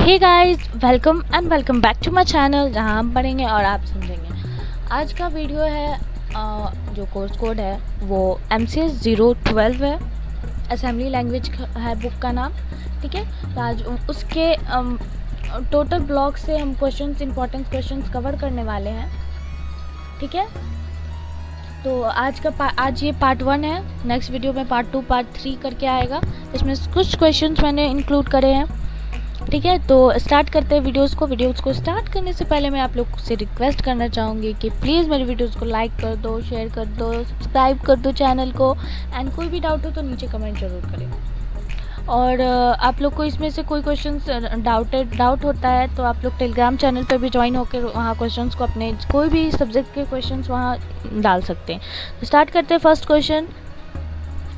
Hey guys, welcome and welcome back to my channel, जहां हम पढ़ेंगे और आप समझेंगे। आज का वीडियो है जो कोर्स कोड है वो MCS 012 है। असेंबली लैंग्वेज है बुक का नाम। ठीक है, तो आज उसके टोटल ब्लॉक से हम क्वेश्चंस, इंपॉर्टेंट क्वेश्चंस कवर करने वाले हैं। ठीक है, तो आज ये पार्ट 1 है। नेक्स्ट वीडियो में पार्ट 2, पार्ट 3 करके आएगा। इसमें कुछ क्वेश्चंस मैंने इंक्लूड करे हैं। ठीक है, तो स्टार्ट करते हैं वीडियोस को स्टार्ट करने से पहले मैं आप लोग से रिक्वेस्ट करना चाहूँगी कि प्लीज़ मेरे वीडियोस को लाइक कर दो, शेयर कर दो, सब्सक्राइब कर दो चैनल को। एंड कोई भी डाउट हो तो नीचे कमेंट ज़रूर करें। और आप लोग को इसमें से कोई क्वेश्चंस डाउट होता है तो आप लोग टेलीग्राम चैनल पर भी ज्वाइन होकर वहाँ क्वेश्चंस को, अपने कोई भी सब्जेक्ट के क्वेश्चंस वहाँ डाल सकते हैं। तो स्टार्ट करते हैं। First question,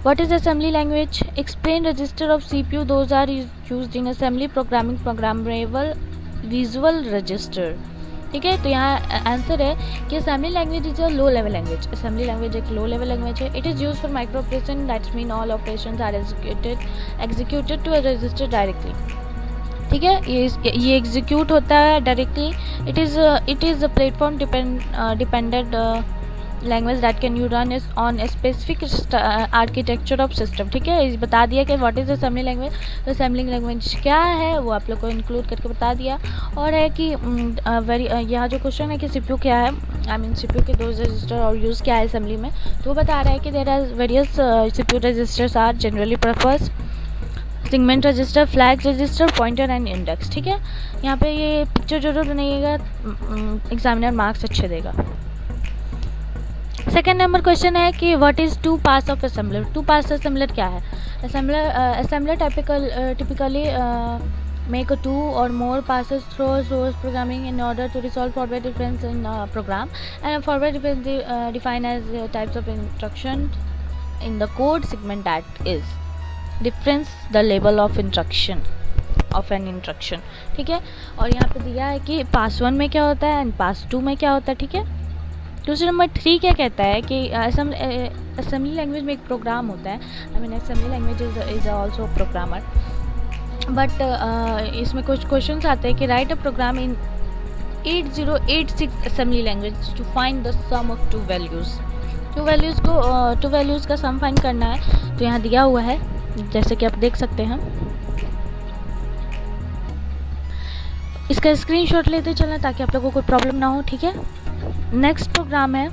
what is assembly language? Explain register of CPU. Those are used in assembly programming, programmable visual register. ठीक है, तो यहाँ आंसर है कि assembly language is a low level language. Assembly language एक लो लेवल लैंग्वेज है। It is use for micro operation, that's mean all operations are executed to a register directly. ठीक है, ये एग्जीक्यूट होता है directly. It is a platform dependent language that can you run is on a specific architecture of system. ठीक है, इस बता दिया कि व्हाट इज़ असेंबली लैंग्वेज। तो असेंबली लैंग्वेज क्या है वो आप लोग को इंक्लूड करके बता दिया। और है कि यहाँ जो क्वेश्चन है कि सीपीयू क्या है, आई मीन सीपीयू के 2 रजिस्टर और यूज़ क्या है असेंबली में, तो वो बता रहा है कि there are various CPU registers are generally prefers segment register, flag register, pointer and index. ठीक है, यहाँ पे ये पिक्चर जरूर बनाइएगा, एग्जामिनर मार्क्स अच्छे देगा। सेकेंड नंबर क्वेश्चन है कि what is 2 pass of assembler. 2 pass assembler क्या है? Assembler typically make 2 or more passes through source programming in order to resolve forward difference in program, and forward difference defined as types of instruction in the code segment that is difference the level of instruction of an instruction। ठीक है, और यहाँ पे दिया है कि पास 1 में क्या होता है एंड पास 2 में क्या होता है। ठीक है, क्वेश्चन नंबर 3 क्या कहता है कि असेंबली लैंग्वेज में एक प्रोग्राम होता है। I mean assembly language is also programmer, but इसमें कुछ क्वेश्चंस आते हैं कि write a program in 8086 assembly language to find the sum of 2 values. 2 values का सम फाइंड करना है। तो यहाँ दिया हुआ है, जैसे कि आप देख सकते हैं। इसका स्क्रीनशॉट लेते चलना ताकि आप लोगों को कोई प्रॉब्लम ना हो। ठीक है, नेक्स्ट प्रोग्राम है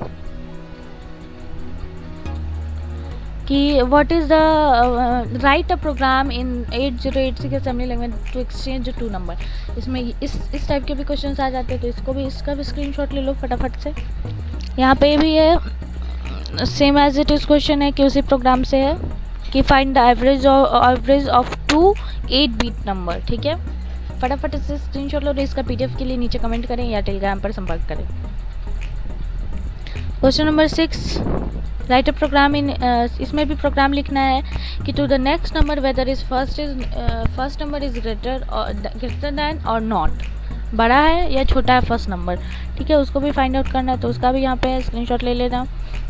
कि what is the write a program in 8086 assembly language to exchange 2 number. इसमें इस टाइप के भी क्वेश्चंस आ जाते हैं, तो इसका भी स्क्रीनशॉट ले लो फटाफट से। यहाँ पे भी है, same as it is question है कि उसी प्रोग्राम से है कि find the average of 2 eight bit number. ठीक है, फटाफट इससे स्क्रीनशॉट लो। इसका PDF के लिए नीचे कमेंट करें या टेलीग्राम पर संपर्क करें। Question number 6, write a program in, इसमें भी प्रोग्राम लिखना है कि to the next number whether is first number is greater than और नॉट, बड़ा है या छोटा है फर्स्ट नंबर। ठीक है, उसको भी फाइंड आउट करना है, तो उसका भी यहाँ पे स्क्रीनशॉट ले लेना।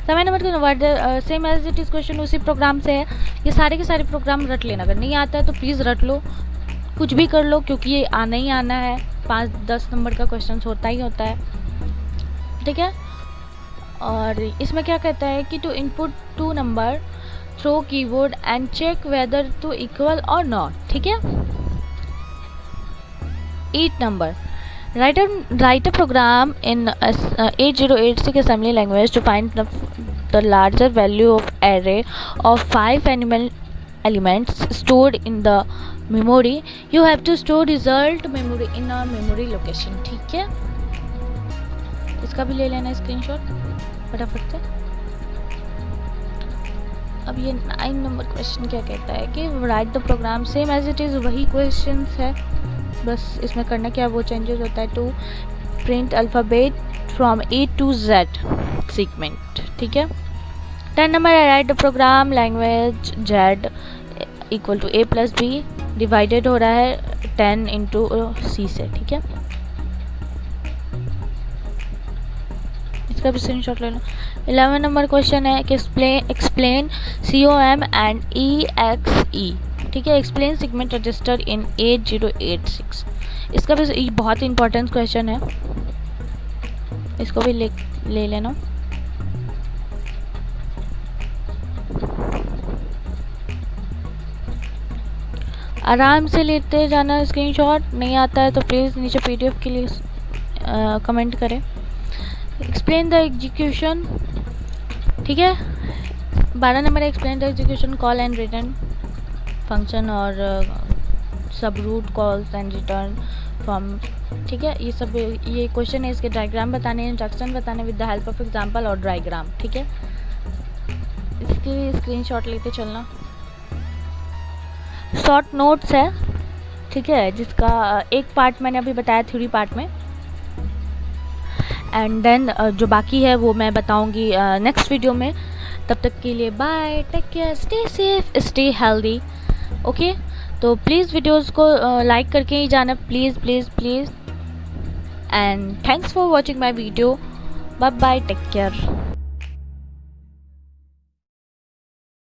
7 नंबर का word same as it is question उसी प्रोग्राम से है। ये सारे के सारे प्रोग्राम रट लेना, अगर नहीं आता है तो प्लीज़ रट लो, कुछ भी कर लो, क्योंकि ये आना ही आना है। 5-10 नंबर का क्वेश्चन होता ही होता है। ठीक है, और इसमें क्या कहता है कि to input 2 number through keyboard and check whether to equal और नॉट। ठीक है, 8 number, write a program in 8086 assembly language to find the larger value of array of 5 elements stored in the memory. You have to store result memory in a memory location। ठीक है, इसका भी ले लेना screenshot फटाफट से। अब ये 9 नंबर क्वेश्चन क्या कहता है कि write the program, same as it is वही क्वेश्चन है, बस इसमें करना क्या वो चेंजेस होता है। To print alphabet from A to Z sequence. ठीक है, 10 नंबर है write the program language Z equal to A+B, divided हो रहा है 10 into C से। ठीक है, इसका भी स्क्रीनशॉट ले लो। 11 नंबर क्वेश्चन है कि एक्सप्लेन COM एंड EXE। ठीक है, एक्सप्लेन सेगमेंट रजिस्टर इन 8086। इसका भी बहुत इंपॉर्टेंट क्वेश्चन है, इसको भी ले लेना। आराम से लेते जाना स्क्रीनशॉट। नहीं आता है तो प्लीज़ नीचे PDF के लिए कमेंट करें। एक्सप्लेन द एग्जीक्यूशन, ठीक है। 12 number explain the execution call and return function और sub route calls and return from, ठीक है। ये सब ये क्वेश्चन है, इसके डायग्राम बताने, इंस्ट्रक्शन बताने with the help of example और डायग्राम, ठीक है। इसके लिए स्क्रीनशॉट लेते चलना। शॉर्ट नोट्स है, ठीक है, जिसका एक पार्ट मैंने अभी बताया थ्योरी पार्ट में, एंड देन जो बाकी है वो मैं बताऊंगी नेक्स्ट वीडियो में। तब तक के लिए bye, take care, stay safe, stay healthy, okay. तो प्लीज़ वीडियोस को लाइक करके ही जाना, please please please, and thanks for watching my video. Bye bye, take care.